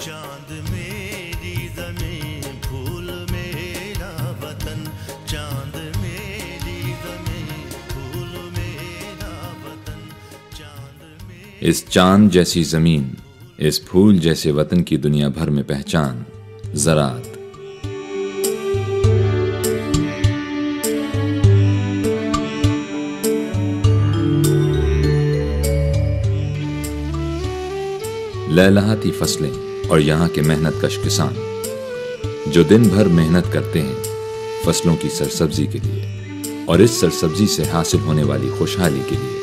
चांद मेरी ज़मीं फूल मेरा वतन, चांद मेरी ज़मीं फूल मेरा वतन, चांद मेरी। इस चांद जैसी जमीन, इस फूल जैसे वतन की दुनिया भर में पहचान ज़राअत। लहलहाती फसलें और यहाँ के मेहनतकश किसान जो दिन भर मेहनत करते हैं फसलों की सरसब्जी के लिए और इस सरसब्जी से हासिल होने वाली खुशहाली के लिए।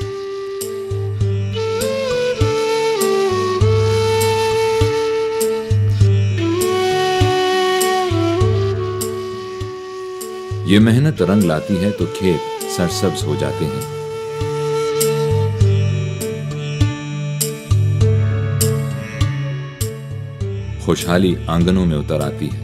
ये मेहनत रंग लाती है तो खेत सरसब्ज हो जाते हैं। खुशहाली आंगनों में उतर आती है।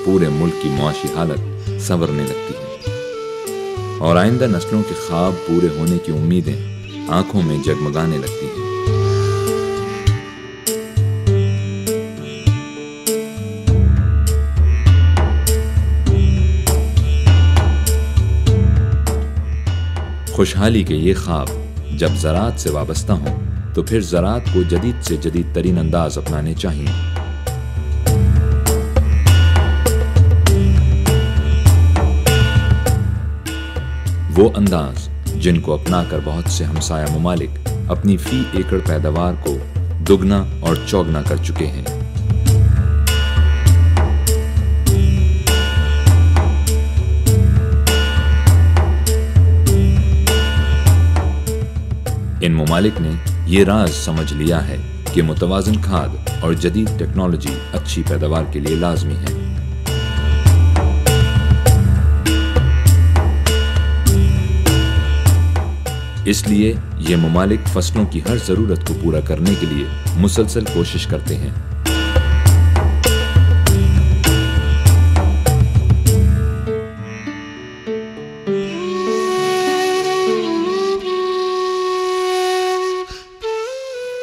पूरे मुल्क की मुआशी हालत संवरने लगती है और आइंदा नस्लों के ख्वाब पूरे होने की उम्मीदें आंखों में जगमगाने लगती हैं। खुशहाली के ये ख्वाब जब ज़राअत से वाबस्ता हों तो फिर ज़राअत को जदीद से जदीद तरीन अंदाज अपनाने चाहिए। वो अंदाज जिनको अपनाकर बहुत से हमसाया ममालिक अपनी फी एकड़ पैदावार को दुगना और चौगना कर चुके हैं। इन ममालिक ने ये राज समझ लिया है कि मुतवाज़िन खाद और जदीद टेक्नोलॉजी अच्छी पैदावार के लिए लाजमी है। इसलिए ये ममालिक फसलों की हर जरूरत को पूरा करने के लिए मुसलसल कोशिश करते हैं।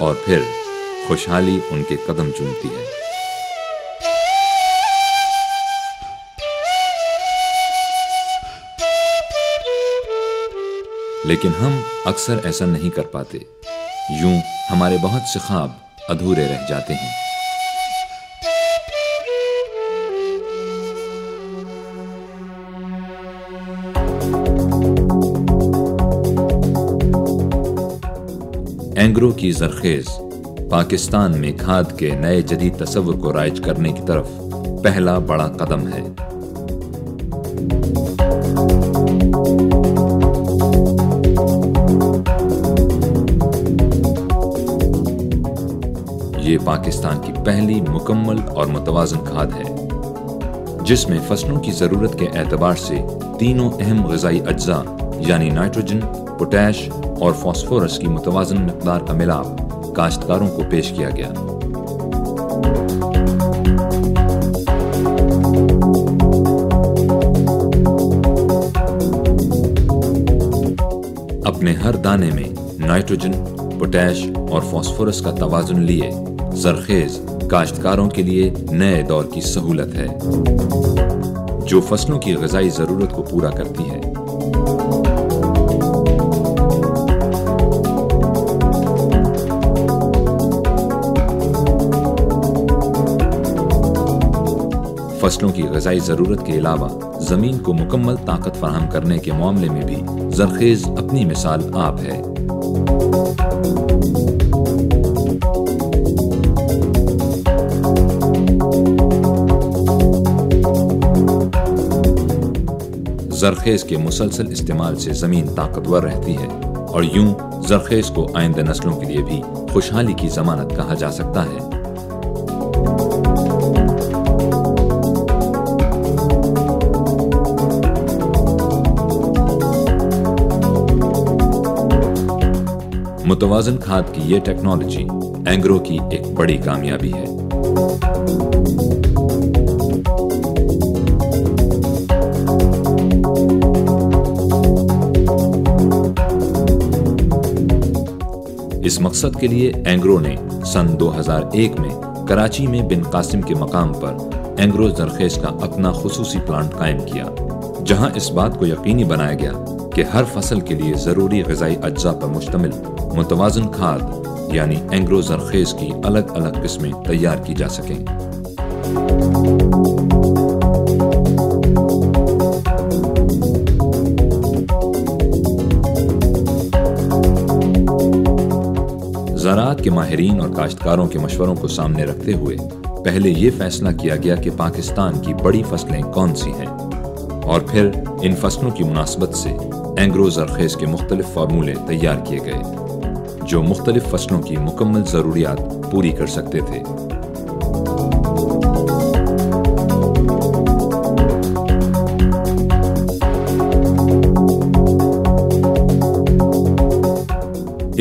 और फिर खुशहाली उनके कदम चूमती है। लेकिन हम अक्सर ऐसा नहीं कर पाते। यूं हमारे बहुत से ख्वाब अधूरे रह जाते हैं। एंग्रो की ज़रखेज़ पाकिस्तान में खाद के नए जदीद तसव्वुर को राइज करने की तरफ पहला बड़ा कदम है। ये पाकिस्तान की पहली मुकम्मल और मुतवाज़िन खाद है जिसमें फसलों की ज़रूरत के एतबार से तीनों अहम ग़िज़ाई अज्जा यानी नाइट्रोजन, पोटैश और फास्फोरस की मुतवाज़िन मिक़दार का मिलाप काश्तकारों को पेश किया गया। अपने हर दाने में नाइट्रोजन, पोटैश और फास्फोरस का तवाज़ुन लिए ज़रखेज़ काश्तकारों के लिए नए दौर की सहूलत है जो फसलों की ग़िज़ाई ज़रूरत को पूरा करती है। फसलों की ग़िज़ाई ज़रूरत के अलावा ज़मीन को मुकम्मल ताकत फराहम करने के मामले में भी ज़रखेज़ अपनी मिसाल आप है। ज़रखेज़ के मुसलसल इस्तेमाल से ज़मीन ताकतवर रहती है और यूं ज़रखेज़ को आइंदा नस्लों के लिए भी खुशहाली की ज़मानत कहा जा सकता है। मुतवाज़िन खाद की ये टेक्नोलॉजी एंग्रो की एक बड़ी कामयाबी है। इस मकसद के लिए एंग्रो ने सन 2001 में कराची में बिन कासिम के मकाम पर एंग्रो जरखेज का अपना खुसूसी प्लांट कायम किया, जहां इस बात को यकीनी बनाया गया कि हर फसल के लिए ज़रूरी ग़िज़ाई अज्जा पर मुश्तमिल मुतवाज़न खाद यानी एंग्रो जरखेज की अलग अलग किस्में तैयार की जा सकें। ज़राअत के माहिरीन और काश्तकारों के मशवरों को सामने रखते हुए पहले ये फैसला किया गया कि पाकिस्तान की बड़ी फसलें कौन सी हैं, और फिर इन फसलों की मुनासबत से एंग्रो जरखेज के मुख्तलिफ फार्मूले तैयार किए गए जो मुख्तलिफ फसलों की मुकम्मल ज़रूरियात पूरी कर सकते थे।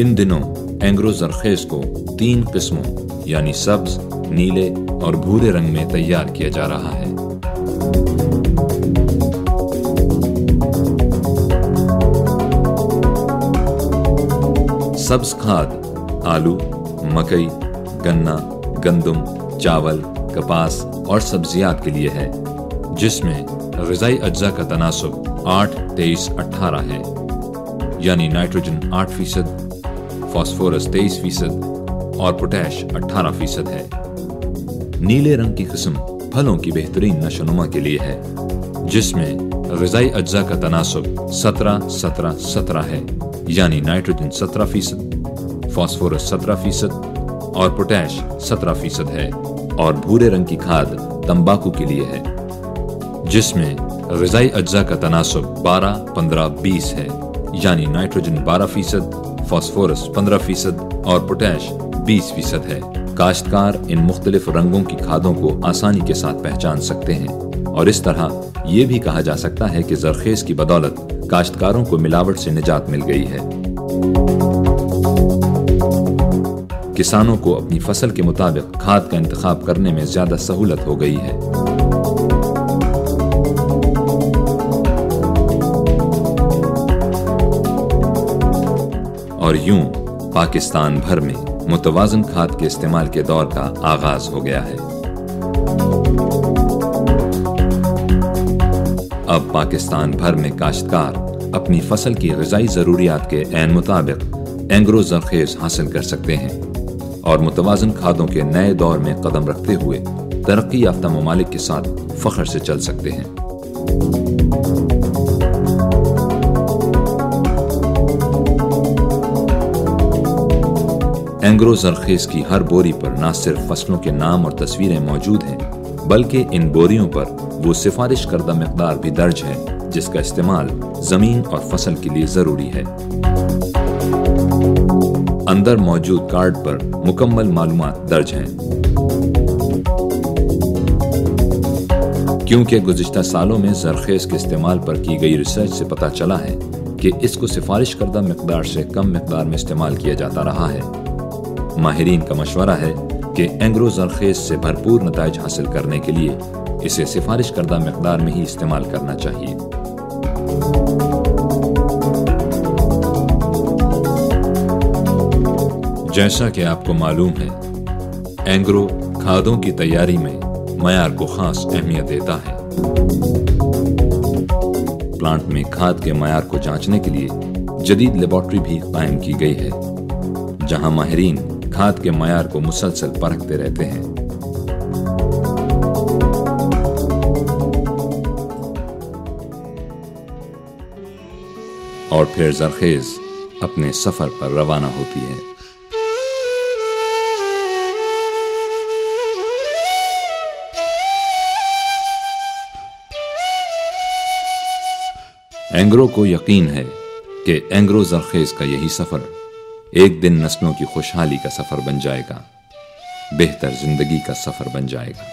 इन दिनों एंग्रो जरखेज को 3 किस्मों यानी सब्ज, नीले और भूरे रंग में तैयार किया जा रहा है। सब्ज खाद आलू, मकई, गन्ना, गंदम, चावल, कपास और सब्जियात के लिए है, जिसमें ग़िज़ाई अज्जा का तनासुब 8-23-18 है, यानी नाइट्रोजन 8%, फास्फोरस 23% और पोटैश 18% है। नीले रंग की किस्म फलों की बेहतरीन नशोनुमा के लिए है, जिसमें ग़िज़ाई अज्जा का तनासुब 17-17-17 है, यानी नाइट्रोजन 17%, फास्फोरस 17% और पोटैश 17% है। और भूरे रंग की खाद तंबाकू के लिए है, जिसमें ग़िज़ाई अज्जा का तनासुब 12-15-20 है, यानी नाइट्रोजन 12%, फास्फोरस 15% और पोटैश 20% है। काश्तकार इन मुख्तलिफ रंगों की खादों को आसानी के साथ पहचान सकते हैं, और इस तरह ये भी कहा जा सकता है कि जरखेज की बदौलत काश्तकारों को मिलावट से निजात मिल गई है। किसानों को अपनी फसल के मुताबिक खाद का इंतखाब करने में ज्यादा सहूलत हो गई है। और यूं पाकिस्तान भर में मुतवाज़न खाद के इस्तेमाल के दौर का आगाज हो गया है। अब पाकिस्तान भर में काश्तकार अपनी फसल की ग़िज़ाई ज़रूरियात के ऐन मुताबिक एंग्रो जरखेज हासिल कर सकते हैं और मुतवाज़न खादों के नए दौर में कदम रखते हुए तरक्की याफ्ता ममालिक के साथ फ़ख्र से चल सकते हैं। एंग्रो जरखेज की हर बोरी पर न सिर्फ फसलों के नाम और तस्वीरें मौजूद हैं, बल्कि इन बोरियों पर वो सिफारिश करदा मिक़दार भी दर्ज है जिसका इस्तेमाल ज़मीन और फसल के लिए ज़रूरी है। अंदर मौजूद कार्ड पर मुकम्मल मालूमात दर्ज हैं। क्योंकि गुज़िश्ता सालों में जरखेज के इस्तेमाल पर की गई रिसर्च से पता चला है कि इसको सिफारिश करदा मिक़दार से कम मिक़दार में इस्तेमाल किया जाता रहा है। माहिरीन का मशवरा है कि एंग्रो जरखेज से भरपूर नताइज हासिल करने के लिए इसे सिफारिश करदा मिक़दार में ही इस्तेमाल करना चाहिए। जैसा कि आपको मालूम है, एंग्रो खादों की तैयारी में मयार को खास अहमियत देता है। प्लांट में खाद के मयार को जांचने के लिए जदीद लेबॉर्ट्री भी कायम की गई है, जहां माहिरीन खाद के मयार को मुसलसल परखते रहते हैं। और फिर जरखेज अपने सफर पर रवाना होती है। एंग्रो को यकीन है कि एंग्रो जरखेज का यही सफर एक दिन नस्लों की खुशहाली का सफर बन जाएगा, बेहतर जिंदगी का सफर बन जाएगा।